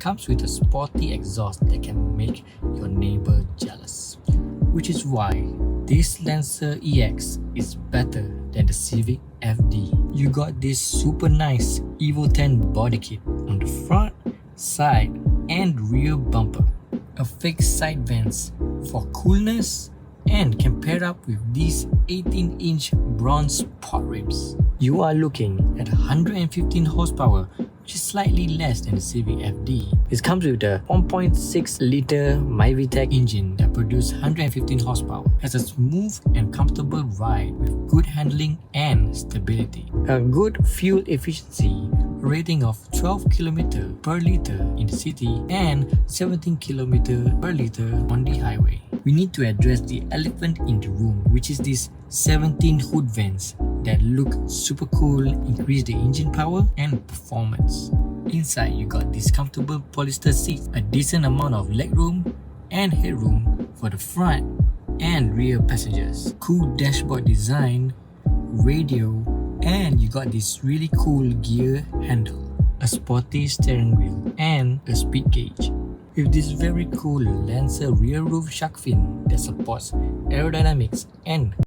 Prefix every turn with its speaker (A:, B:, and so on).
A: Comes with a sporty exhaust that can make your neighbor jealous. Which is why this Lancer EX is better than the Civic FD. You got this super nice Evo 10 body kit on the front, side and rear bumper. A fake side vents for coolness and can pair up with these 18-inch bronze pot rims. You are looking at 115 horsepower, which is slightly less than the Civic FD. It comes with a 1.6-liter MIVEC engine that produces 115 horsepower, has a smooth and comfortable ride with good handling and stability. A good fuel efficiency, rating of 12 km per liter in the city and 17 km per liter on the highway. We need to address the elephant in the room, which is these 17 hood vents that look super cool, increase the engine power and performance. Inside you got these comfortable polyester seats, a decent amount of legroom and headroom for the front and rear passengers, cool dashboard design, radio, and you got this really cool gear handle, a sporty steering wheel and a speed gauge. With this very cool Lancer rear roof shark fin that supports aerodynamics and